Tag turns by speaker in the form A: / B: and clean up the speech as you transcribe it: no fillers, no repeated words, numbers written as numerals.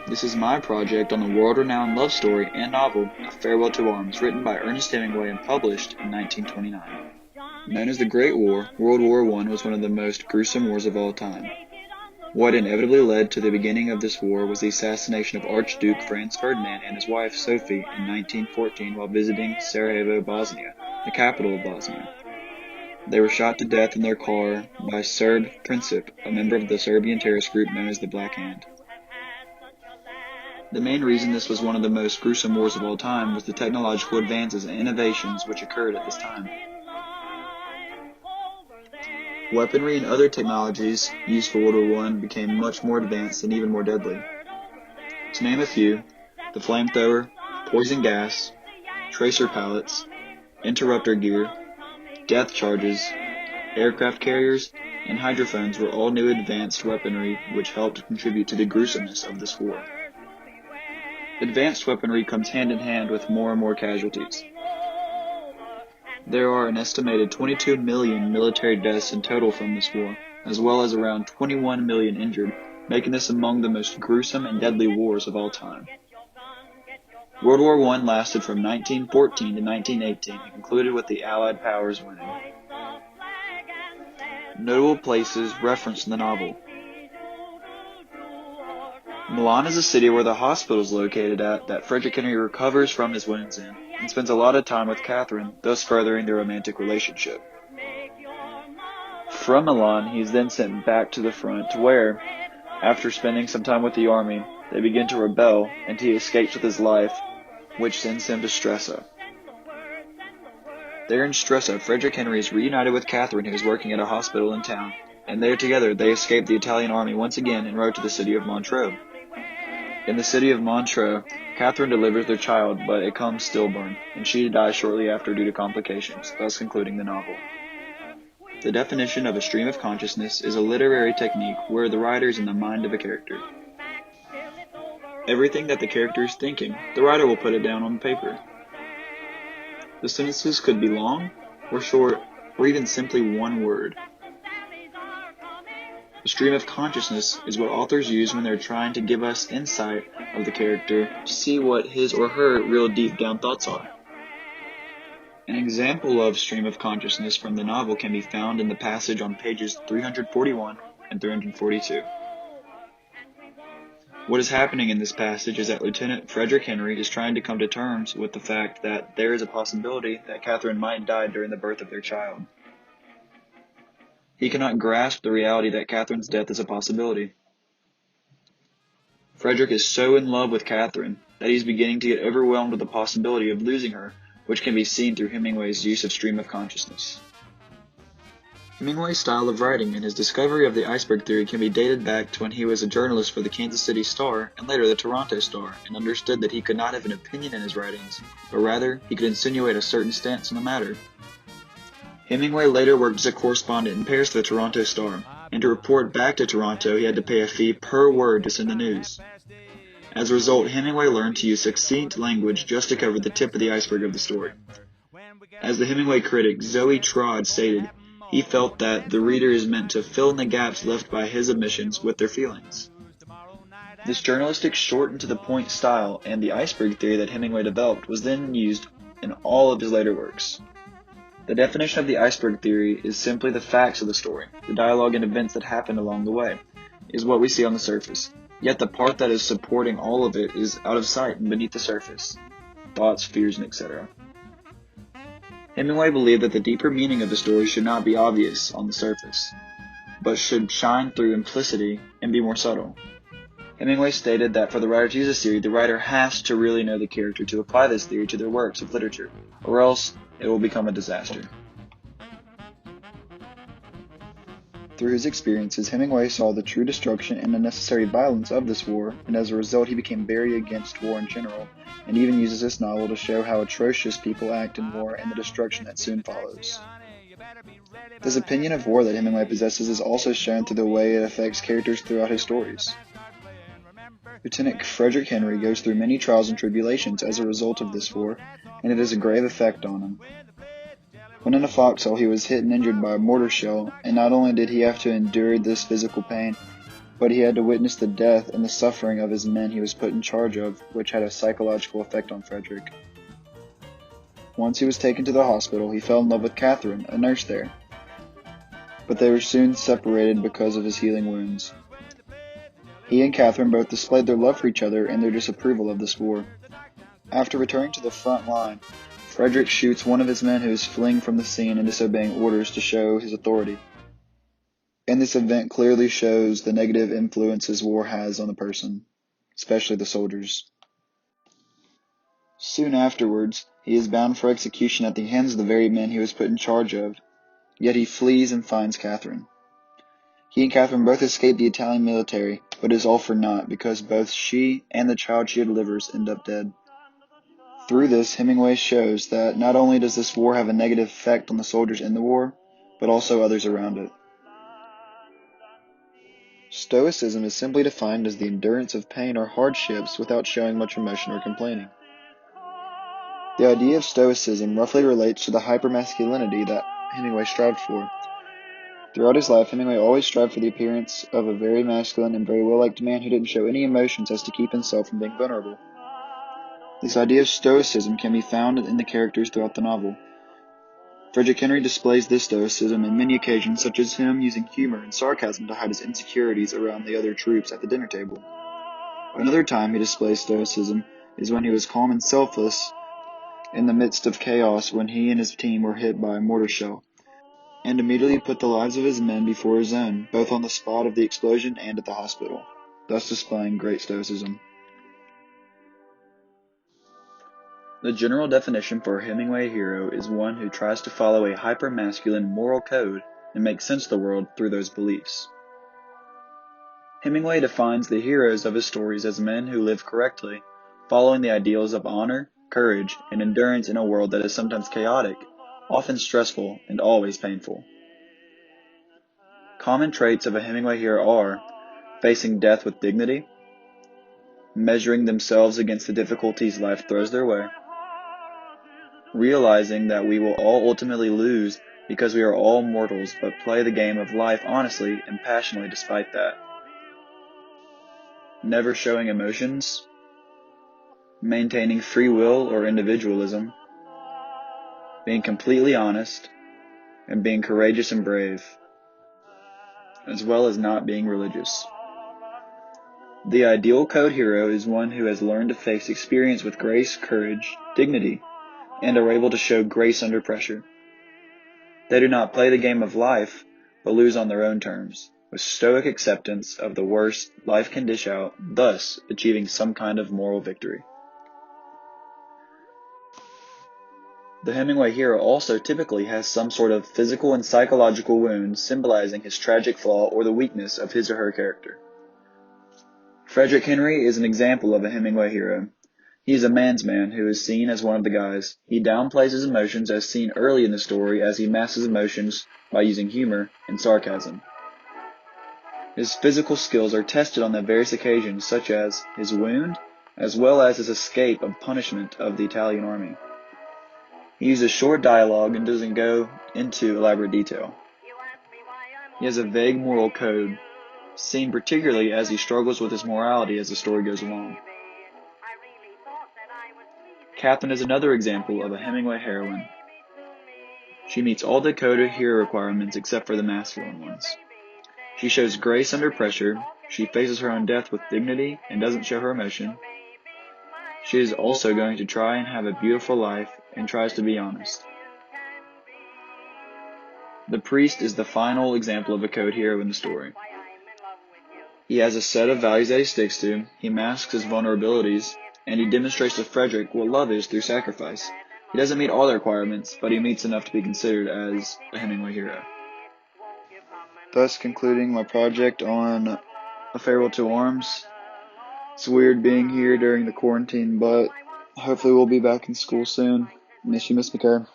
A: This is my project on the world-renowned love story and novel, A Farewell to Arms, written by Ernest Hemingway and published in 1929. Known as the Great War, World War I was one of the most gruesome wars of all time. What inevitably led to the beginning of this war was the assassination of Archduke Franz Ferdinand and his wife Sophie in 1914 while visiting Sarajevo, Bosnia, the capital of Bosnia. They were shot to death in their car by Serb Princip, a member of the Serbian terrorist group known as the Black Hand. The main reason this was one of the most gruesome wars of all time was the technological advances and innovations which occurred at this time. Weaponry and other technologies used for World War I became much more advanced and even more deadly. To name a few, the flamethrower, poison gas, tracer pallets, interrupter gear, death charges, aircraft carriers, and hydrophones were all new advanced weaponry which helped contribute to the gruesomeness of this war. Advanced weaponry comes hand in hand with more and more casualties. There are an estimated 22 million military deaths in total from this war, as well as around 21 million injured, making this among the most gruesome and deadly wars of all time. World War I lasted from 1914 to 1918 and concluded with the Allied powers winning. Notable places referenced in the novel. Milan is a city where the hospital is located at that Frederick Henry recovers from his wounds in, and spends a lot of time with Catherine, thus furthering their romantic relationship. From Milan, he is then sent back to the front, where, after spending some time with the army, they begin to rebel, and he escapes with his life, which sends him to Stresa. There in Stresa, Frederick Henry is reunited with Catherine, who is working at a hospital in town, and there together they escape the Italian army once again and rode to the city of Montreux. In the city of Montreux, Catherine delivers their child, but it comes stillborn, and she dies shortly after due to complications, thus concluding the novel. The definition of a stream of consciousness is a literary technique where the writer is in the mind of a character. Everything that the character is thinking, the writer will put it down on paper. The sentences could be long, or short, or even simply one word. The stream of consciousness is what authors use when they're trying to give us insight of the character to see what his or her real deep down thoughts are. An example of stream of consciousness from the novel can be found in the passage on pages 341 and 342. What is happening in this passage is that Lieutenant Frederick Henry is trying to come to terms with the fact that there is a possibility that Catherine might die during the birth of their child. He cannot grasp the reality that Catherine's death is a possibility. Frederick is so in love with Catherine that he's beginning to get overwhelmed with the possibility of losing her, which can be seen through Hemingway's use of stream of consciousness. Hemingway's style of writing and his discovery of the iceberg theory can be dated back to when he was a journalist for the Kansas City Star and later the Toronto Star, and understood that he could not have an opinion in his writings, but rather he could insinuate a certain stance on the matter. Hemingway later worked as a correspondent in Paris for the Toronto Star, and to report back to Toronto he had to pay a fee per word to send the news. As a result, Hemingway learned to use succinct language just to cover the tip of the iceberg of the story. As the Hemingway critic Zoe Trod stated, he felt that the reader is meant to fill in the gaps left by his omissions with their feelings. This journalistic short-and-to-the-point style and the iceberg theory that Hemingway developed was then used in all of his later works. The definition of the iceberg theory is simply the facts of the story, the dialogue and events that happened along the way, is what we see on the surface. Yet the part that is supporting all of it is out of sight and beneath the surface. Thoughts, fears, and etc. Hemingway believed that the deeper meaning of the story should not be obvious on the surface, but should shine through implicity and be more subtle. Hemingway stated that for the writer to use this theory, the writer has to really know the character to apply this theory to their works of literature, or else it will become a disaster. Through his experiences, Hemingway saw the true destruction and unnecessary violence of this war, and as a result he became very against war in general, and even uses this novel to show how atrocious people act in war and the destruction that soon follows. This opinion of war that Hemingway possesses is also shown through the way it affects characters throughout his stories. Lieutenant Frederick Henry goes through many trials and tribulations as a result of this war, and it has a grave effect on him. When in a foxhole, he was hit and injured by a mortar shell, and not only did he have to endure this physical pain, but he had to witness the death and the suffering of his men he was put in charge of, which had a psychological effect on Frederick. Once he was taken to the hospital, he fell in love with Catherine, a nurse there, but they were soon separated because of his healing wounds. He and Catherine both displayed their love for each other and their disapproval of this war. After returning to the front line, Frederick shoots one of his men who is fleeing from the scene and disobeying orders to show his authority. And this event clearly shows the negative influences war has on a person, especially the soldiers. Soon afterwards, he is bound for execution at the hands of the very men he was put in charge of, yet he flees and finds Catherine. He and Catherine both escape the Italian military, but it is all for naught because both she and the child she delivers end up dead. Through this, Hemingway shows that not only does this war have a negative effect on the soldiers in the war, but also others around it. Stoicism is simply defined as the endurance of pain or hardships without showing much emotion or complaining. The idea of Stoicism roughly relates to the hypermasculinity that Hemingway strived for. Throughout his life, Hemingway always strived for the appearance of a very masculine and very well-liked man who didn't show any emotions as to keep himself from being vulnerable. This idea of Stoicism can be found in the characters throughout the novel. Frederick Henry displays this Stoicism in many occasions, such as him using humor and sarcasm to hide his insecurities around the other troops at the dinner table. Another time he displays Stoicism is when he was calm and selfless in the midst of chaos when he and his team were hit by a mortar shell, and immediately put the lives of his men before his own, both on the spot of the explosion and at the hospital, thus displaying great stoicism. The general definition for a Hemingway hero is one who tries to follow a hyper-masculine moral code and make sense of the world through those beliefs. Hemingway defines the heroes of his stories as men who live correctly, following the ideals of honor, courage, and endurance in a world that is sometimes chaotic, often stressful, and always painful. Common traits of a Hemingway hero are facing death with dignity, measuring themselves against the difficulties life throws their way, realizing that we will all ultimately lose because we are all mortals but play the game of life honestly and passionately despite that, never showing emotions, maintaining free will or individualism, being completely honest, and being courageous and brave, as well as not being religious. The ideal code hero is one who has learned to face experience with grace, courage, dignity, and are able to show grace under pressure. They do not play the game of life, but lose on their own terms, with stoic acceptance of the worst life can dish out, thus achieving some kind of moral victory. The Hemingway hero also typically has some sort of physical and psychological wound symbolizing his tragic flaw or the weakness of his or her character. Frederick Henry is an example of a Hemingway hero. He is a man's man who is seen as one of the guys. He downplays his emotions as seen early in the story as he masks his emotions by using humor and sarcasm. His physical skills are tested on the various occasions such as his wound as well as his escape of punishment of the Italian army. He uses short dialogue and doesn't go into elaborate detail. He has a vague moral code, seen particularly as he struggles with his morality as the story goes along. Catherine is another example of a Hemingway heroine. She meets all the code hero requirements except for the masculine ones. She shows grace under pressure, she faces her own death with dignity and doesn't show her emotion. She is also going to try and have a beautiful life and tries to be honest. The priest is the final example of a code hero in the story. He has a set of values that he sticks to, he masks his vulnerabilities, and he demonstrates to Frederick what love is through sacrifice. He doesn't meet all the requirements, but he meets enough to be considered as a Hemingway hero. Thus concluding my project on A Farewell to Arms. It's weird being here during the quarantine, but hopefully we'll be back in school soon. Miss you, Miss McCare.